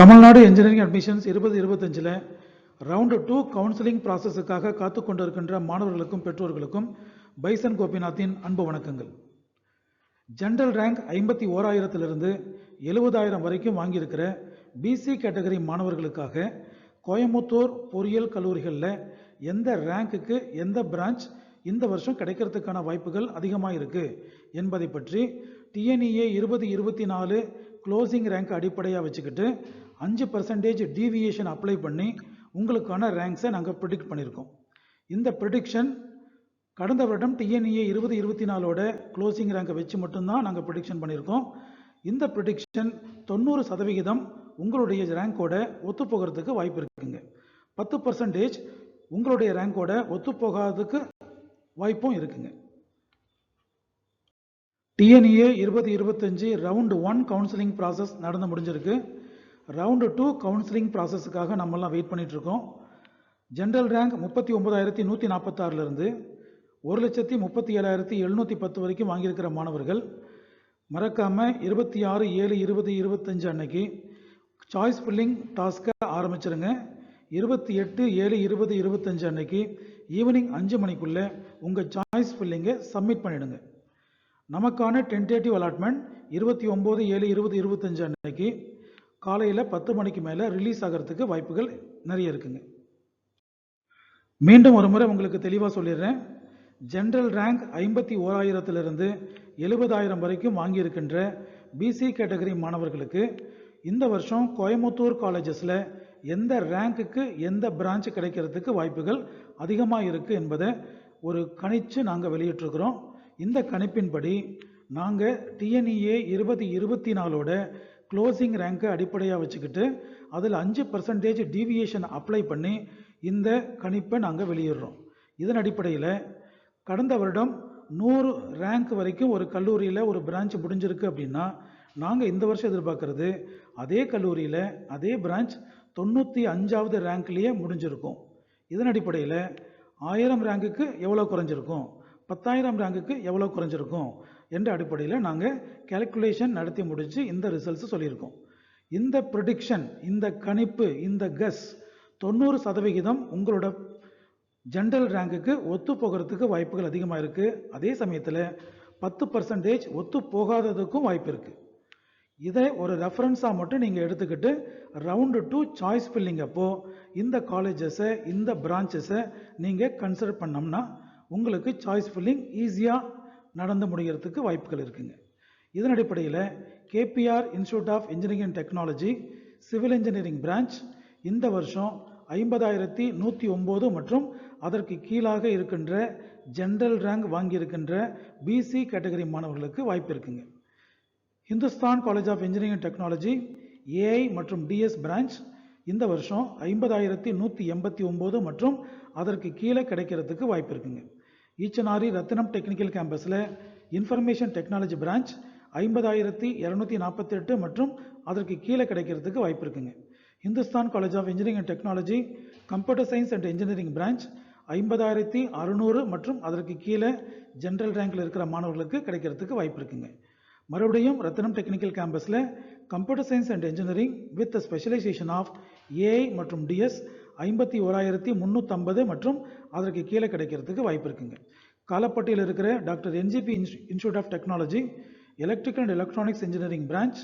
Tamil Nadu engineering admissions 2025 round 2 counselling ப்ராசஸுக்காக காத்து கொண்டிருக்கின்ற மாணவர்களுக்கும் பெற்றோர்களுக்கும் பைசன் கோபிநாத்தின் அன்பு வணக்கங்கள். ஜென்ரல் ரேங்க் 51,000 70,000 வரைக்கும் வாங்கியிருக்கிற பிசி கேட்டகரி மாணவர்களுக்காக கோயம்புத்தூர் பொறியியல் கல்லூரிகளில் எந்த ரேங்க்குக்கு எந்த பிரான்ச் இந்த வருஷம் கிடைக்கிறதுக்கான வாய்ப்புகள் அதிகமாக இருக்குது என்பதை பற்றி டிஎன்இஏ 2024 க்ளோசிங் ரேங்க் அடிப்படையாக வச்சுக்கிட்டு 5% டீவியேஷன் அப்ளை பண்ணி உங்களுக்கான ரேங்க்ஸை நாங்கள் ப்ரிடிக்ட் பண்ணியிருக்கோம். இந்த ப்ரிடிக்ஷன் கடந்த வருடம் டிஎன்இஏ 2024 க்ளோசிங் ரேங்கை வச்சு மட்டும்தான் நாங்கள் ப்ரிடிக்ஷன் பண்ணியிருக்கோம். இந்த ப்ரிடிக்ஷன் 90% உங்களுடைய ரேங்கோட ஒத்து போகிறதுக்கு வாய்ப்பு இருக்குங்க. 10% உங்களுடைய ரேங்கோட ஒத்து போகாததுக்கு வாய்ப்பும் இருக்குங்க. டிஎன்இஏ 2025 ரவுண்ட் 1 கவுன்சிலிங் ப்ராசஸ் நடந்து முடிஞ்சிருக்கு. ரவுண்டு 2 கவுன்சிலிங் ப்ராசஸுக்காக நம்மெல்லாம் வெயிட் பண்ணிட்டு இருக்கோம். ஜென்ரல் ரேங்க் 39,146 1,37,710 வரைக்கும் வாங்கியிருக்கிற மாணவர்கள் மறக்காமல் 26/7/2025 அன்னைக்கு சாய்ஸ் ஃபில்லிங் டாஸ்க்கை ஆரம்பிச்சிருங்க. 28/7/2025 அன்னைக்கு ஈவினிங் 5 மணிக்குள்ளே உங்கள் சாய்ஸ் ஃபில்லிங்கை சப்மிட் பண்ணிடுங்க. நமக்கான டென்டேட்டிவ் அலாட்மெண்ட் 29/7/2025 அன்னைக்கு காலையில் 10 மணிக்கு மேலே ரிலீஸ் ஆகிறதுக்கு வாய்ப்புகள் நிறைய இருக்குங்க. மீண்டும் ஒரு முறை உங்களுக்கு தெளிவாக சொல்லிடுறேன். ஜென்ரல் ரேங்க் 51,000 70,000 வரைக்கும் வாங்கியிருக்கின்ற பிசி கேட்டகரி மாணவர்களுக்கு இந்த வருஷம் கோயம்புத்தூர் காலேஜஸில் எந்த ரேங்க்குக்கு எந்த பிரான்ச் கிடைக்கிறதுக்கு வாய்ப்புகள் அதிகமாக இருக்குது என்பதை ஒரு கணிச்சு நாங்கள் வெளியிட்டிருக்கிறோம். இந்த கணிப்பின்படி நாங்கள் டிஎன்இஏ 2024 க்ளோசிங் ரேங்கை அடிப்படையாக வச்சுக்கிட்டு அதில் 5% டீவியேஷன் அப்ளை பண்ணி இந்த கணிப்பை நாங்கள் வெளியிடுறோம். இதன் அடிப்படையில் கடந்த வருடம் 100 ரேங்க் வரைக்கும் ஒரு கல்லூரியில் ஒரு பிரான்ச் முடிஞ்சிருக்கு அப்படின்னா நாங்கள் இந்த வருஷம் எதிர்பார்க்கறது அதே கல்லூரியில் அதே பிரான்ச் 95வது ரேங்க்லேயே முடிஞ்சிருக்கும். இதன் அடிப்படையில் 1000 ரேங்குக்கு எவ்வளோ குறைஞ்சிருக்கும், 10,000 ரேங்குக்கு எவ்வளோ குறைஞ்சிருக்கும் என்ற அடிப்படையில் நாங்கள் கேல்குலேஷன் நடத்தி முடித்து இந்த ரிசல்ட்ஸ் சொல்லியிருக்கோம். இந்த ப்ரிடிக்ஷன், இந்த கணிப்பு, இந்த கஸ் 90% உங்களோட ஜென்ரல் ரேங்குக்கு ஒத்து போகிறதுக்கு வாய்ப்புகள் அதிகமாக இருக்குது. அதே சமயத்தில் 10% ஒத்து போகாததுக்கும் வாய்ப்பு இருக்குது. இதை ஒரு ரெஃபரன்ஸாக மட்டும் நீங்கள் எடுத்துக்கிட்டு ரவுண்டு 2 சாய்ஸ் ஃபில்லிங் அப்போது இந்த காலேஜஸை இந்த பிரான்ச்சஸை நீங்கள் கன்சிடர் பண்ணோம்னா உங்களுக்கு சாய்ஸ் ஃபில்லிங் ஈஸியாக நடந்து முடிகிறதுக்கு வாய்ப்புகள் இருக்குங்க. இதன் அடிப்படையில் KPR institute of engineering and technology civil engineering branch இந்த வருஷம் 50,109 மற்றும் அதற்கு கீழாக இருக்கின்ற ஜென்ரல் ரேங்க் வாங்கியிருக்கின்ற பிசி கேட்டகரி மாணவர்களுக்கு வாய்ப்பு இருக்குங்க. Hindustan college of engineering and technology AI மற்றும் டிஎஸ் பிரான்ச் இந்த வருஷம் 50,189 மற்றும் அதற்கு கீழே கிடைக்கிறதுக்கு வாய்ப்பு இருக்குங்க. ஈச்சனாரி ரத்தினம் டெக்னிக்கல் கேம்பஸில் இன்ஃபர்மேஷன் டெக்னாலஜி பிரான்ச் 50,248 மற்றும் அதற்கு கீழே கிடைக்கிறதுக்கு வாய்ப்பு இருக்குங்க. Hindustan college of engineering and technology computer science and engineering branch 50,600 மற்றும் அதற்கு கீழே ஜென்ரல் ரேங்கில் இருக்கிற மாணவர்களுக்கு கிடைக்கிறதுக்கு வாய்ப்பு இருக்குங்க. மறுபடியும் ரத்தினம் டெக்னிக்கல் கேம்பஸில் computer science and engineering with specialisation of AI மற்றும் டிஎஸ் 51,350 மற்றும் அதற்கு கீழே கிடைக்கிறதுக்கு வாய்ப்பு இருக்குங்க. காலப்பட்டியில் இருக்கிற doctor NGP institute of technology electrical and electronics engineering branch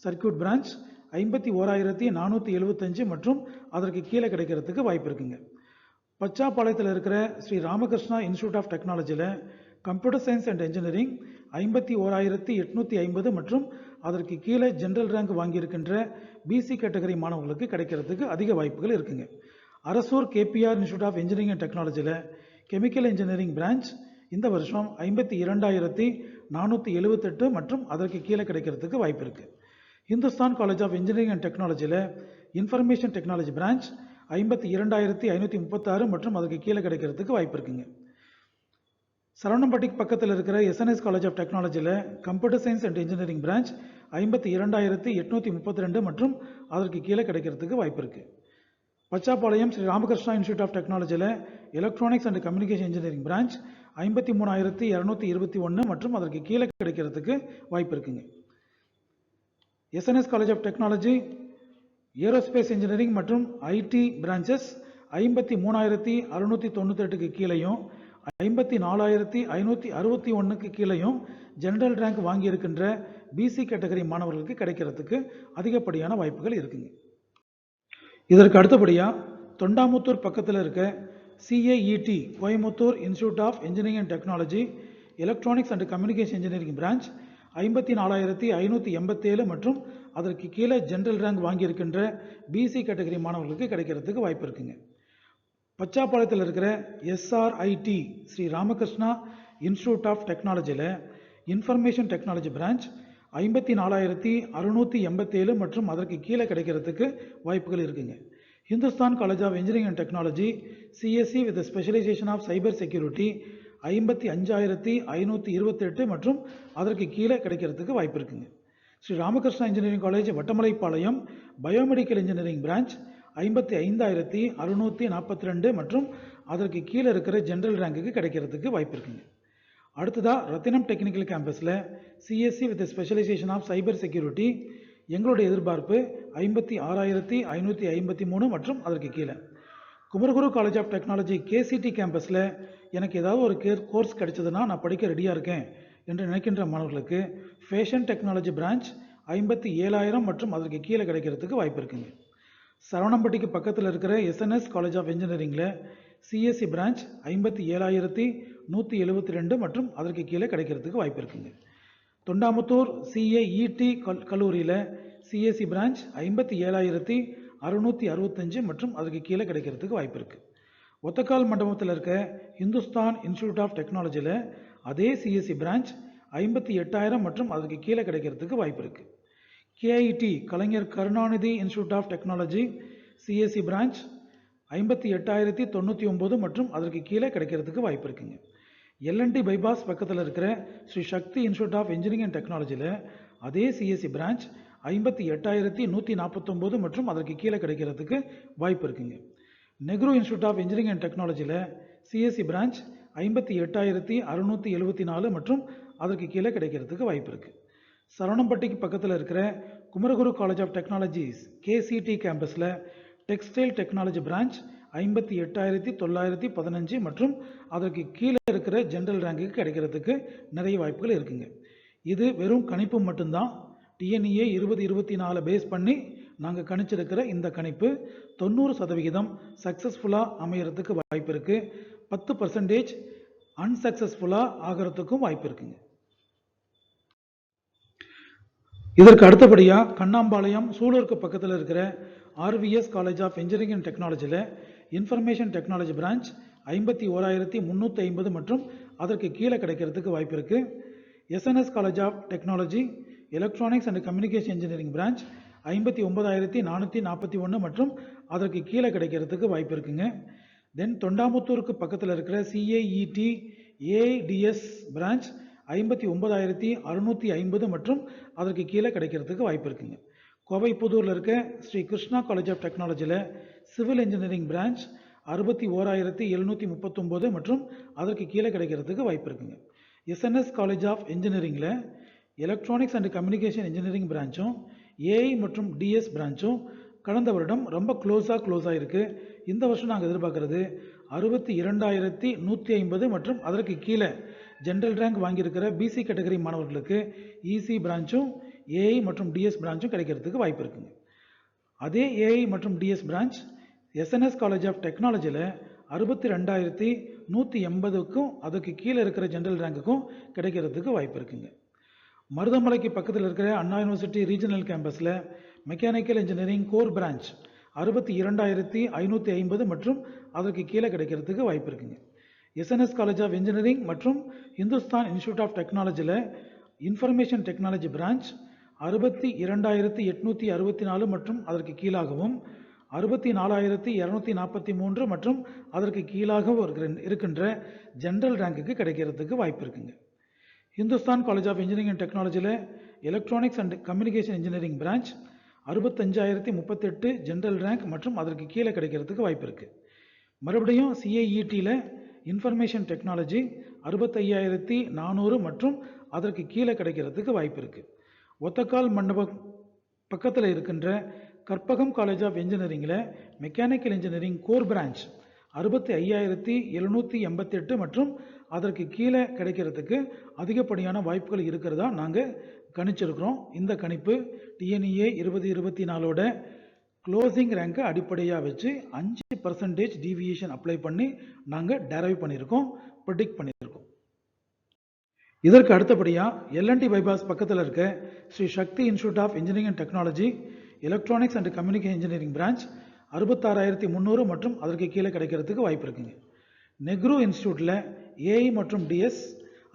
circuit branch 51,475 மற்றும் அதற்கு கீழே கிடைக்கிறதுக்கு வாய்ப்பு இருக்குங்க. பச்சாப்பாளையத்தில் இருக்கிற ஸ்ரீ ராமகிருஷ்ணா இன்ஸ்டியூட் ஆஃப் டெக்னாலஜியில் கம்ப்யூட்டர் சயின்ஸ் அண்ட் இன்ஜினியரிங் 51,850 மற்றும் அதற்கு கீழே ஜென்ரல் ரேங்க் வாங்கியிருக்கின்ற பிசி கேட்டகரி மாணவர்களுக்கு கிடைக்கிறதுக்கு அதிக வாய்ப்புகள் இருக்குங்க. Arasur KPR institute of engineering and டெக்னாலஜியில் கெமிக்கல் இன்ஜினியரிங் பிரான்ச் இந்த வருஷம் 52,478 மற்றும் அதற்கு கீழே கிடைக்கிறதுக்கு வாய்ப்பு இருக்குது. Hindustan college of engineering and டெக்னாலஜியில் இன்ஃபர்மேஷன் டெக்னாலஜி பிரான்ச் 52,536 மற்றும் அதற்கு கீழே கிடைக்கிறதுக்கு வாய்ப்பு இருக்குங்க. சரவணம்பட்டிக்கு பக்கத்தில் இருக்கிற எஸ்என்எஸ் காலேஜ் ஆஃப் டெக்னாலஜியில் computer science and engineering branch 52,832 மற்றும் அதற்கு கீழே கிடைக்கிறதுக்கு வாய்ப்பு இருக்குது. பச்சாப்பாளையம் ஸ்ரீ ராமகிருஷ்ணா இன்ஸ்டியூட் ஆஃப் டெக்னாலஜியில் electronics and communication engineering branch 53,221 மற்றும் அதற்கு கீழே கிடைக்கிறதுக்கு வாய்ப்பு இருக்குங்க. SNS college of technology aerospace engineering மற்றும் ஐடி பிரான்ச்சஸ் 53,698க்கு கீழேயும் 54,561க்கு கீழேயும் ஜெனரல் ரேங்க் வாங்கியிருக்கின்ற பிசி கேட்டகரி மாணவர்களுக்கு கிடைக்கிறதுக்கு அதிகப்படியான வாய்ப்புகள் இருக்குங்க. இதற்கு அடுத்தபடியாக தொண்டாமுத்தூர் பக்கத்தில் இருக்க CAET Coimbatore institute of engineering and technology electronics and communication engineering branch 54,587 மற்றும் அதற்கு கீழே ஜெனரல் ரேங்க் வாங்கியிருக்கின்ற பிசி கேட்டகரி மாணவர்களுக்கு கிடைக்கிறதுக்கு வாய்ப்பு இருக்குங்க. பச்சாப்பாளையத்தில் இருக்கிற SRIT Sri Ramakrishna institute of டெக்னாலஜியில் இன்ஃபர்மேஷன் டெக்னாலஜி பிரான்ச் 54,687 மற்றும் அதற்கு கீழே கிடைக்கிறதுக்கு வாய்ப்புகள் இருக்குங்க. Hindustan College of Engineering and Technology CSE with a specialization of cyber security 55,528 மற்றும் அதற்கு கீழே கிடைக்கிறதுக்கு வாய்ப்பு இருக்குங்க. Sri Ramakrishna engineering college Vattamalaipalayam biomedical engineering branch 55,642 மற்றும் அதற்கு கீழே இருக்கிற ஜெனரல் ரேங்குக்கு கிடைக்கிறதுக்கு வாய்ப்பு இருக்குங்க. அடுத்ததா ரத்தினம் technical கேம்பஸில் CSE with a specialization of cyber security எங்களுடைய எதிர்பார்ப்பு 56,553 மற்றும் அதற்கு கீழே. Kumaraguru college of technology KCT கேம்பஸில் எனக்கு ஏதாவது ஒரு கோர்ஸ் கிடைச்சதுன்னா நான் படிக்க ரெடியாக இருக்கேன் என்று நினைக்கின்ற மாணவர்களுக்கு ஃபேஷன் டெக்னாலஜி பிரான்ச் 57,000 மற்றும் அதற்கு கீழே கிடைக்கிறதுக்கு வாய்ப்பு இருக்குங்க. சரவணம்பட்டிக்கு பக்கத்தில் இருக்கிற SNS காலேஜ் ஆஃப் இன்ஜினியரிங்கில் CSE பிரான்ச் 57,172 மற்றும் அதற்கு கீழே கிடைக்கிறதுக்கு வாய்ப்பு இருக்குங்க. தொண்டாமுத்தூர் CAET கல்லூரியில் CSE பிரான்ச் 57,665 மற்றும் அதுக்கு கீழே கிடைக்கிறதுக்கு வாய்ப்பு இருக்குது. ஒத்தக்கால் மண்டபத்தில் இருக்க இந்துஸ்தான் இன்ஸ்டியூட் ஆஃப் டெக்னாலஜியில் அதே CSE பிரான்ச் 58,000 மற்றும் அதுக்கு கீழே கிடைக்கிறதுக்கு வாய்ப்பு இருக்குது. KIT Kalaignar Karunanidhi institute of technology CSE branch 58,099 மற்றும் அதற்கு கீழே கிடைக்கிறதுக்கு வாய்ப்பு இருக்குங்க. LNT பைபாஸ் பக்கத்தில் இருக்கிற Sri Sakthi institute of engineering and டெக்னாலஜியில் அதே CSE பிரான்ச் 58,149 மற்றும் அதற்கு கீழே கிடைக்கிறதுக்கு வாய்ப்பு இருக்குங்க. Nehru institute of engineering and டெக்னாலஜியில் CSE பிரான்ச் 58,674 மற்றும் அதற்கு கீழே கிடைக்கிறதுக்கு வாய்ப்பு இருக்குது. சரவணம்பட்டிக்கு பக்கத்தில் இருக்கிற Kumaraguru college of technologies KCT கேம்பஸில் டெக்ஸ்டைல் டெக்னாலஜி பிரான்ச் 58,915 மற்றும் அதற்கு கீழே இருக்கிற ஜெனரல் ரேங்குக்கு கிடைக்கிறதுக்கு நிறைய வாய்ப்புகள் இருக்குங்க. இது வெறும் கணிப்பு மட்டும்தான். TNEA 2024 பேஸ் பண்ணி நாங்கள் கணிச்சிருக்கிற இந்த கணிப்பு 90% சக்ஸஸ்ஃபுல்லாக அமையறதுக்கு வாய்ப்பு இருக்குது. 10% அன்சக்ஸஸ்ஃபுல்லாக ஆகிறதுக்கும் வாய்ப்பு இருக்குங்க. இதற்கு அடுத்தபடியாக கண்ணாம்பாளையம் சூலூருக்கு பக்கத்தில் இருக்கிற RVS college of engineering and டெக்னாலஜியில் இன்ஃபர்மேஷன் டெக்னாலஜி பிரான்ச் 51,350 மற்றும் அதற்கு கீழே கிடைக்கிறதுக்கு வாய்ப்பு இருக்குது. SNS college of technology electronics and communication engineering branch 59,441 மற்றும் அதற்கு கீழே கிடைக்கிறதுக்கு வாய்ப்பு இருக்குங்க. தென் தொண்டாமுத்தூருக்கு பக்கத்தில் இருக்கிற CAET AIDS பிரான்ச் 59,650 மற்றும் அதற்கு கீழே கிடைக்கிறதுக்கு வாய்ப்பு இருக்குங்க. கோவை புதூரில் இருக்க ஸ்ரீ கிருஷ்ணா காலேஜ் ஆஃப் டெக்னாலஜியில் சிவில் இன்ஜினியரிங் பிரான்ச் 61,739 மற்றும் அதற்கு கீழே கிடைக்கிறதுக்கு வாய்ப்பு இருக்குங்க. SNS காலேஜ் ஆஃப் இன்ஜினியரிங்கில் எலக்ட்ரானிக்ஸ் அண்ட் கம்யூனிகேஷன் இன்ஜினியரிங் பிரான்ச்சும் AI மற்றும் DS பிரான்ச்சும் கடந்த வருடம் ரொம்ப க்ளோஸாக இருக்குது. இந்த வருஷம் நாங்கள் எதிர்பார்க்கறது 62,150 மற்றும் அதற்கு கீழே ஜெனரல் ரேங்க் வாங்கியிருக்கிற BC கேட்டகரி மாணவர்களுக்கு EC பிரான்ச்சும் AI மற்றும் DS பிரான்ச்சும் கிடைக்கிறதுக்கு வாய்ப்பு இருக்குங்க. அதே AI மற்றும் DS branch SNS college of டெக்னாலஜியில் 62,180க்கும் அதுக்கு கீழே இருக்கிற ஜெனரல் ரேங்குக்கும் கிடைக்கிறதுக்கு வாய்ப்பு இருக்குங்க. மருதமலைக்கு பக்கத்தில் இருக்கிற அண்ணா யூனிவர்சிட்டி ரீஜனல் கேம்பஸில் மெக்கானிக்கல் இன்ஜினியரிங் கோர் பிரான்ச் 62,550 மற்றும் அதற்கு கீழே கிடைக்கிறதுக்கு வாய்ப்பு இருக்குங்க. SNS காலேஜ் ஆஃப் இன்ஜினியரிங் மற்றும் இந்துஸ்தான் இன்ஸ்டியூட் ஆஃப் டெக்னாலஜியில் இன்ஃபர்மேஷன் டெக்னாலஜி பிரான்ச் 62,864 மற்றும் அதற்கு கீழாகவும் 64,243 மற்றும் அதற்கு கீழாகவும் இருக்கின்ற ஜெனரல் ரேங்குக்கு கிடைக்கிறதுக்கு வாய்ப்பு இருக்குங்க. Hindustan college of engineering and டெக்னாலஜியில் electronics and communication engineering branch 65,038 general rank மற்றும் அதற்கு கீழே கிடைக்கிறதுக்கு வாய்ப்பு இருக்குது. மறுபடியும் CAETயில் இன்ஃபர்மேஷன் டெக்னாலஜி 65,400 மற்றும் அதற்கு கீழே கிடைக்கிறதுக்கு வாய்ப்பு இருக்குது. ஒத்தக்கால் மண்டபம் பக்கத்தில் இருக்கின்ற கற்பகம் காலேஜ் ஆஃப் இன்ஜினியரிங்கில் மெக்கானிக்கல் இன்ஜினியரிங் கோர் பிரான்ச் 65,788 மற்றும் அதற்கு கீழே கிடைக்கிறதுக்கு அதிகப்படியான வாய்ப்புகள் இருக்கிறதா நாங்கள் கணிச்சிருக்கிறோம். இந்த கணிப்பு டிஎன்இஏ 2024 க்ளோசிங் ரேங்கை அடிப்படையாக வச்சு 5% டீவியேஷன் அப்ளை பண்ணி நாங்கள் டெரைவ் பண்ணியிருக்கோம், ப்ரிடிக்ட் பண்ணியிருக்கோம். இதற்கு அடுத்தபடியாக எல்என்டி பைபாஸ் பக்கத்தில் இருக்க Sri Sakthi institute of engineering and technology electronics and communication engineering branch 66,300 மற்றும் அதற்கு கீழே கிடைக்கிறதுக்கு வாய்ப்பு இருக்குங்க. நெக்ரு இன்ஸ்டியூட்டில் ஏஐ மற்றும் டிஎஸ்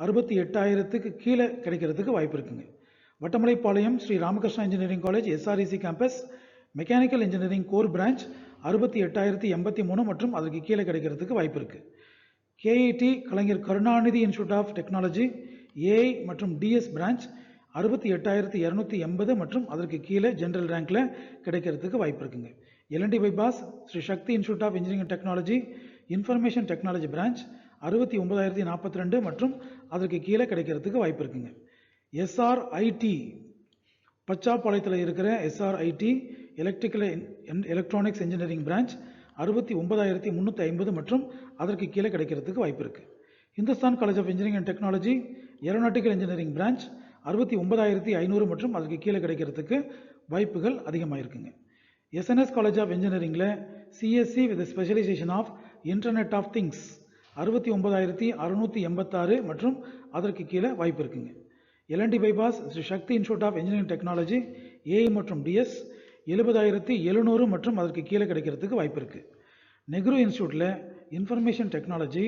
68,000க்கு கீழே கிடைக்கிறதுக்கு வாய்ப்பு இருக்குங்க. Vattamalaipalayam Sri Ramakrishna engineering college SREC campus mechanical engineering core branch 68,083 மற்றும் அதற்கு கீழே கிடைக்கிறதுக்கு வாய்ப்பு இருக்கு. KIT Kalaignar Karunanidhi institute of technology AI மற்றும் டிஎஸ் பிரான்ச் 68,280 மற்றும் அதற்கு கீழே ஜெனரல் ரேங்க்ல கிடைக்கிறதுக்கு வாய்ப்பு இருக்குங்க. L&T bypass Sri Sakthi institute of engineering and technology information technology branch 69,042 மற்றும் அதற்கு கீழே கிடைக்கிறதுக்கு வாய்ப்பு இருக்குங்க. எஸ்ஆர்ஐடி பச்சாப்பாளையத்தில் இருக்கிற SRIT electrical electronics engineering branch 69,350 மற்றும் அதற்கு கீழே கிடைக்கிறதுக்கு வாய்ப்பு இருக்கு. Hindustan college of engineering and technology aeronautical engineering branch 69,500 மற்றும் அதற்கு கீழே கிடைக்கிறதுக்கு வாய்ப்புகள் அதிகமாக இருக்குங்க. எஸ்என்எஸ் காலேஜ் ஆஃப் இன்ஜினியரிங்கில் CSE with specialisation of internet of things 69,686 மற்றும் அதற்கு கீழே வாய்ப்பு இருக்குங்க. L&T bypass Sri Sakthi institute of engineering technology AI மற்றும் டிஎஸ் 70,700 மற்றும் அதற்கு கீழே கிடைக்கிறதுக்கு வாய்ப்பு இருக்கு. நெக்ரு இன்ஸ்டியூட்டில் இன்ஃபர்மேஷன் டெக்னாலஜி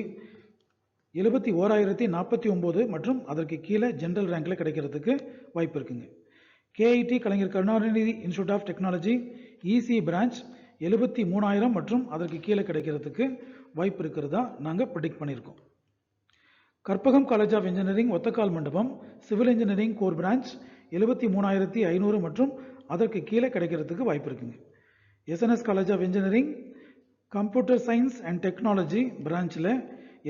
71,049 மற்றும் அதற்கு கீழே ஜெனரல் ரேங்க்ல கிடைக்கிறதுக்கு வாய்ப்பு இருக்குங்க. KIT Kalaignar Karunanidhi institute of technology EC branch 73,000 மற்றும் அதற்கு கீழே கிடைக்கிறதுக்கு வாய்ப்பு இருக்கிறதா நாங்கள் ப்ரிடிக்ட் பண்ணியிருக்கோம். Karpagam college of engineering Othakkal மண்டபம் சிவில் இன்ஜினியரிங் கோர் பிரான்ச் 73,500 மற்றும் அதற்கு கீழே கிடைக்கிறதுக்கு வாய்ப்பு இருக்குங்க. SNS college of engineering computer science and technology பிரான்ச்சில்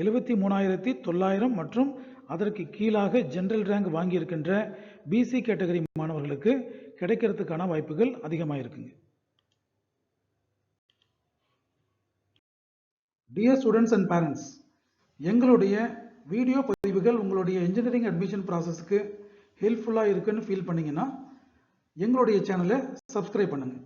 73,900 மற்றும் அதற்கு கீழாக ஜெனரல் ரேங்க் வாங்கியிருக்கின்ற பிசி கேட்டகரி மாணவர்களுக்கு கிடைக்கிறதுக்கான வாய்ப்புகள் அதிகமாக இருக்குங்க. டியர் ஸ்டூடெண்ட்ஸ் அண்ட் பேரண்ட்ஸ், எங்களுடைய வீடியோ பதிவுகள் உங்களுடைய இன்ஜினியரிங் அட்மிஷன் ப்ராசஸ்க்கு ஹெல்ப்ஃபுல்லாக இருக்குன்னு ஃபீல் பண்ணீங்கன்னா எங்களுடைய சேனலை சப்ஸ்கிரைப் பண்ணுங்கள்.